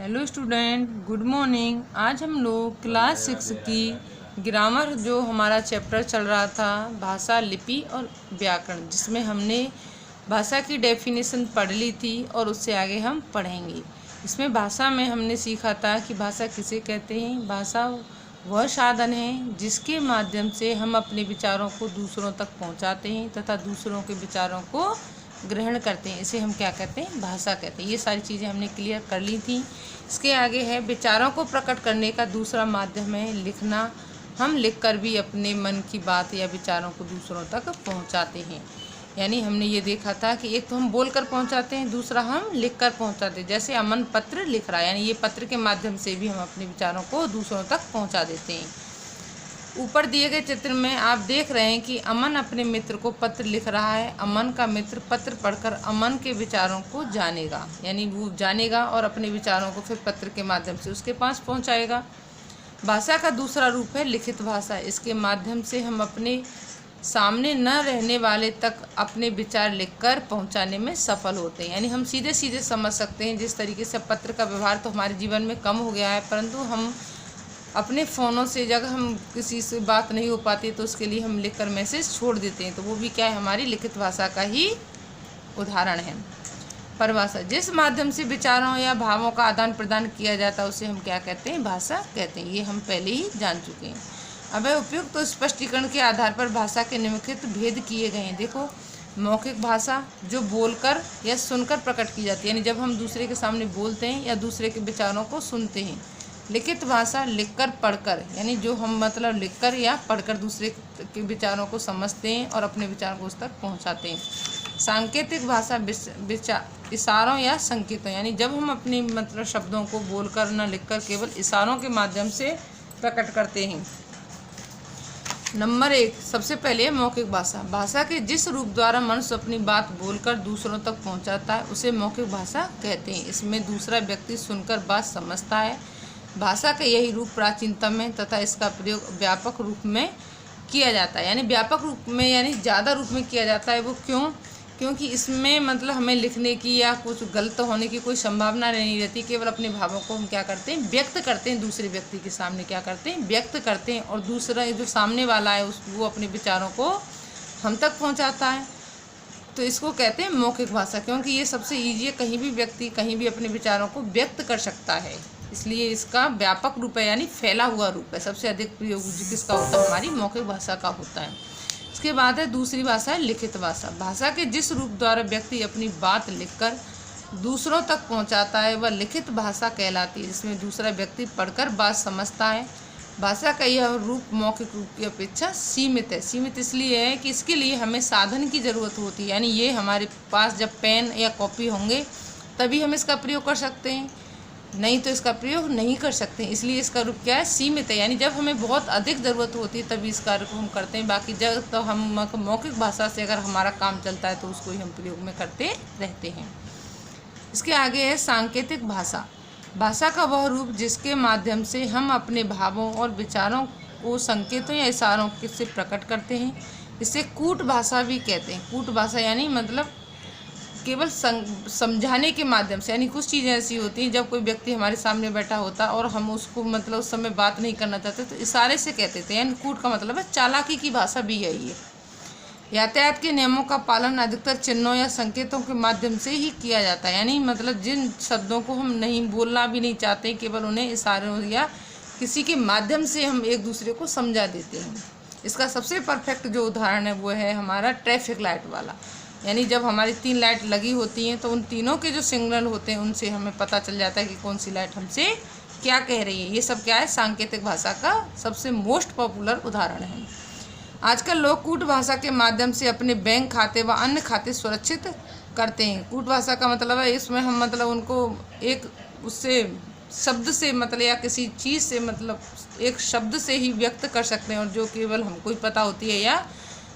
Hello student, good morning. आज हम लोग क्लास 6 की ग्रामर जो हमारा चैप्टर चल रहा था भाषा, लिपि और व्याकरण, जिसमें हमने भाषा की डेफिनेशन पढ़ ली थी और उससे आगे हम पढ़ेंगे। इसमें भाषा में हमने सीखा था कि भाषा किसे कहते हैं। भाषा वह साधन है जिसके माध्यम से हम अपने विचारों को दूसरों तक पहुंचाते हैं तथा दूसरों के विचारों को ग्रहण करते हैं। इसे हम क्या कहते हैं? भाषा कहते हैं। ये सारी चीज़ें हमने क्लियर कर ली थी। इसके आगे है विचारों को प्रकट करने का दूसरा माध्यम है लिखना। हम लिखकर भी अपने मन की बात या विचारों को दूसरों तक पहुंचाते हैं। यानी हमने ये देखा था कि एक तो हम बोलकर पहुंचाते हैं, दूसरा हम लिखकर पहुंचाते हैं। जैसे अमन पत्र लिख रहा है, यानी ये पत्र के माध्यम से भी हम अपने विचारों को दूसरों तक पहुँचा देते हैं। ऊपर दिए गए चित्र में आप देख रहे हैं कि अमन अपने मित्र को पत्र लिख रहा है। अमन का मित्र पत्र पढ़कर अमन के विचारों को जानेगा, यानी वो जानेगा और अपने विचारों को फिर पत्र के माध्यम से उसके पास पहुंचाएगा। भाषा का दूसरा रूप है लिखित भाषा। इसके माध्यम से हम अपने सामने न रहने वाले तक अपने विचार लिखकर पहुंचाने में सफल होते हैं। यानी हम सीधे सीधे समझ सकते हैं। जिस तरीके से पत्र का व्यवहार तो हमारे जीवन में कम हो गया है, परंतु हम अपने फ़ोनों से जब हम किसी से बात नहीं हो पाती तो उसके लिए हम लिखकर मैसेज छोड़ देते हैं, तो वो भी क्या है? हमारी लिखित भाषा का ही उदाहरण है। परिभाषा, जिस माध्यम से विचारों या भावों का आदान प्रदान किया जाता है उसे हम क्या कहते हैं? भाषा कहते हैं। ये हम पहले ही जान चुके हैं। अब उपयुक्त तो स्पष्टीकरण के आधार पर भाषा के निम्नलिखित भेद किए गए हैं। देखो, मौखिक भाषा जो बोलकर या सुनकर प्रकट की जाती है, यानी जब हम दूसरे के सामने बोलते हैं या दूसरे के विचारों को सुनते हैं। लिखित भाषा लिखकर पढ़कर, यानी जो हम मतलब लिखकर या पढ़कर दूसरे के विचारों को समझते हैं और अपने विचारों को उस तक पहुंचाते हैं। सांकेतिक भाषा इशारों या संकेतों, यानी जब हम अपने मतलब शब्दों को बोलकर न लिखकर केवल इशारों के माध्यम से प्रकट करते हैं। नंबर 1, सबसे पहले मौखिक भाषा। भाषा के जिस रूप द्वारा मनुष्य अपनी बात बोलकर दूसरों तक पहुंचाता है उसे मौखिक भाषा कहते हैं। इसमें दूसरा व्यक्ति सुनकर बात समझता है। भाषा का यही रूप प्राचीनतम है तथा इसका प्रयोग व्यापक रूप में किया जाता है। यानी व्यापक रूप में, यानी ज़्यादा रूप में किया जाता है। वो क्यों? क्योंकि इसमें मतलब हमें लिखने की या कुछ गलत होने की कोई संभावना नहीं रहती। केवल अपने भावों को हम क्या करते हैं? व्यक्त करते हैं। दूसरे व्यक्ति के सामने क्या करते हैं? व्यक्त करते हैं। और दूसरा जो सामने वाला है वो अपने विचारों को हम तक पहुँचाता है। तो इसको कहते हैं मौखिक भाषा, क्योंकि ये सबसे ईजी है। कहीं भी व्यक्ति कहीं भी अपने विचारों को व्यक्त कर सकता है, इसलिए इसका व्यापक रूप है, यानी फैला हुआ रूप है। सबसे अधिक प्रयोग किसका होता है? हमारी मौखिक भाषा का होता है। इसके बाद है दूसरी भाषा है लिखित भाषा। भाषा के जिस रूप द्वारा व्यक्ति अपनी बात लिखकर दूसरों तक पहुंचाता है वह लिखित भाषा कहलाती है, जिसमें दूसरा व्यक्ति पढ़कर बात समझता है। भाषा का यह रूप मौखिक रूप की अपेक्षा सीमित है। सीमित इसलिए है कि इसके लिए हमें साधन की ज़रूरत होती है, यानी ये हमारे पास जब पेन या कॉपी होंगे तभी हम इसका प्रयोग कर सकते हैं, नहीं तो इसका प्रयोग नहीं कर सकते। इसलिए इसका रूप क्या है? सीमित है। यानी जब हमें बहुत अधिक ज़रूरत होती है तभी इस कार्य को हम करते हैं। बाकी जब तो हम मौखिक भाषा से अगर हमारा काम चलता है तो उसको ही हम प्रयोग में करते रहते हैं। इसके आगे है सांकेतिक भाषा। भाषा का वह रूप जिसके माध्यम से हम अपने भावों और विचारों को संकेतों या इशारों से प्रकट करते हैं। इसे कूट भाषा भी कहते हैं। कूट भाषा यानी मतलब केवल समझाने के माध्यम से, यानी कुछ चीज़ें ऐसी होती हैं जब कोई व्यक्ति हमारे सामने बैठा होता और हम उसको मतलब उस समय बात नहीं करना चाहते तो इशारे से कहते थे। यानी कूट का मतलब है चालाकी की भाषा भी यही है। यातायात के नियमों का पालन अधिकतर चिन्हों या संकेतों के माध्यम से ही किया जाता है। यानी मतलब जिन शब्दों को हम नहीं बोलना भी नहीं चाहते, केवल उन्हें इशारों या किसी के माध्यम से हम एक दूसरे को समझा देते हैं। इसका सबसे परफेक्ट जो उदाहरण है वो है हमारा ट्रैफिक लाइट वाला। यानी जब हमारी 3 लाइट लगी होती हैं तो उन तीनों के जो सिग्नल होते हैं उनसे हमें पता चल जाता है कि कौन सी लाइट हमसे क्या कह रही है। ये सब क्या है? सांकेतिक भाषा का सबसे मोस्ट पॉपुलर उदाहरण है। आजकल लोग कूट भाषा के माध्यम से अपने बैंक खाते व अन्य खाते सुरक्षित करते हैं। कूट भाषा का मतलब है इसमें हम मतलब उनको एक उससे शब्द से मतलब या किसी चीज़ से मतलब एक शब्द से ही व्यक्त कर सकते हैं, और जो केवल हमको ही पता होती है या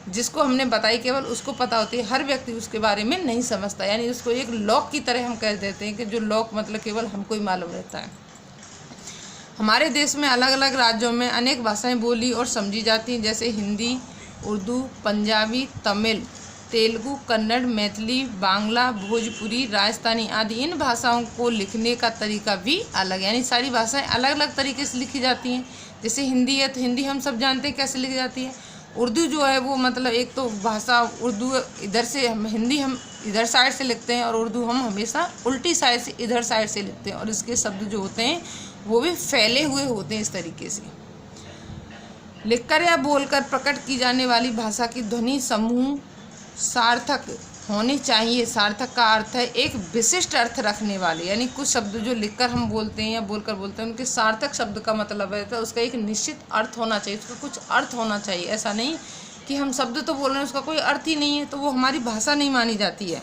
जिसको हमने बताई केवल उसको पता होती है। हर व्यक्ति उसके बारे में नहीं समझता, यानी उसको एक लॉक की तरह हम कह देते हैं कि जो लॉक मतलब केवल हमको ही मालूम रहता है। हमारे देश में अलग अलग राज्यों में अनेक भाषाएं बोली और समझी जाती हैं, जैसे हिंदी, उर्दू, पंजाबी, तमिल, तेलुगु, कन्नड़, मैथिली, बांग्ला, भोजपुरी, राजस्थानी आदि इन भाषाओं को लिखने का तरीका भी अलग है। यानी सारी भाषाएं अलग अलग तरीके से लिखी जाती हैं। जैसे हिंदी है तो हिंदी हम सब जानते हैं कैसे लिखी जाती है। उर्दू जो है वो मतलब एक तो भाषा उर्दू इधर से हिंदी हम इधर साइड से लिखते हैं और उर्दू हम हमेशा उल्टी साइड से इधर साइड से लिखते हैं, और इसके शब्द जो होते हैं वो भी फैले हुए होते हैं। इस तरीके से लिखकर या बोलकर प्रकट की जाने वाली भाषा की ध्वनि समूह सार्थक होनी चाहिए। सार्थक का अर्थ है एक विशिष्ट अर्थ रखने वाले, यानी कुछ शब्द जो लिखकर हम बोलते हैं या बोलकर बोलते हैं उनके सार्थक शब्द का मतलब है तो उसका एक निश्चित अर्थ होना चाहिए, उसका कुछ अर्थ होना चाहिए। ऐसा नहीं कि हम शब्द तो बोल रहे हैं उसका कोई अर्थ ही नहीं है तो वो हमारी भाषा नहीं मानी जाती है।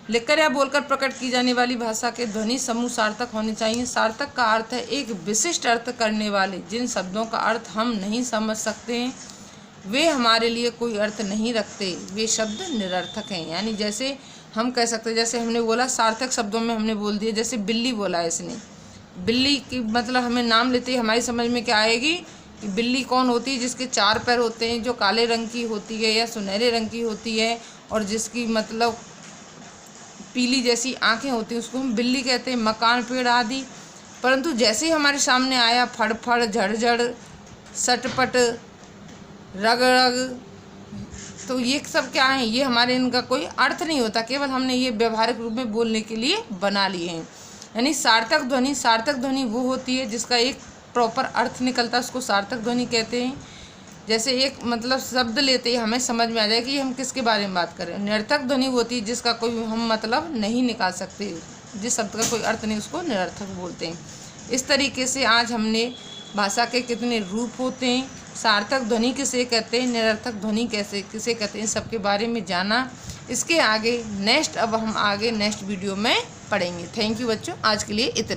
लिखकर या बोलकर प्रकट की जाने वाली भाषा के ध्वनि समूह सार्थक होने चाहिए। सार्थक का अर्थ है एक विशिष्ट अर्थ करने वाले। जिन शब्दों का अर्थ हम नहीं समझ सकते हैं वे हमारे लिए कोई अर्थ नहीं रखते, वे शब्द निरर्थक हैं। यानी जैसे हम कह सकते हैं, जैसे हमने बोला सार्थक शब्दों में हमने बोल दिया, जैसे बिल्ली बोला है इसने, बिल्ली की मतलब हमें नाम लेते ही हमारी समझ में क्या आएगी कि बिल्ली कौन होती है, जिसके 4 पैर होते हैं, जो काले रंग की होती है या सुनहरे रंग की होती है और जिसकी मतलब पीली जैसी आँखें होती हैं, उसको हम बिल्ली कहते हैं। मकान, पेड़ आदि। परंतु जैसे ही हमारे सामने आया फड़फड़, झड़झड़, सटपट, रग रग, तो ये सब क्या है, ये हमारे इनका कोई अर्थ नहीं होता, केवल हमने ये व्यवहारिक रूप में बोलने के लिए बना लिए हैं। यानी सार्थक ध्वनि वो होती है जिसका एक प्रॉपर अर्थ निकलता है, उसको सार्थक ध्वनि कहते हैं। जैसे एक मतलब शब्द लेते ही हमें समझ में आ जाए कि हम किसके बारे में बात कर रहे हैं। निरर्थक ध्वनि होती है जिसका कोई हम मतलब नहीं निकाल सकते, जिस शब्द का कोई अर्थ नहीं उसको निरर्थक बोलते हैं। इस तरीके से आज हमने भाषा के कितने रूप होते हैं, सार्थक ध्वनि किसे कहते हैं, निरर्थक ध्वनि किसे कहते हैं, इन सब के बारे में जाना। इसके आगे अब हम आगे नेक्स्ट वीडियो में पढ़ेंगे। थैंक यू बच्चों, आज के लिए इतना।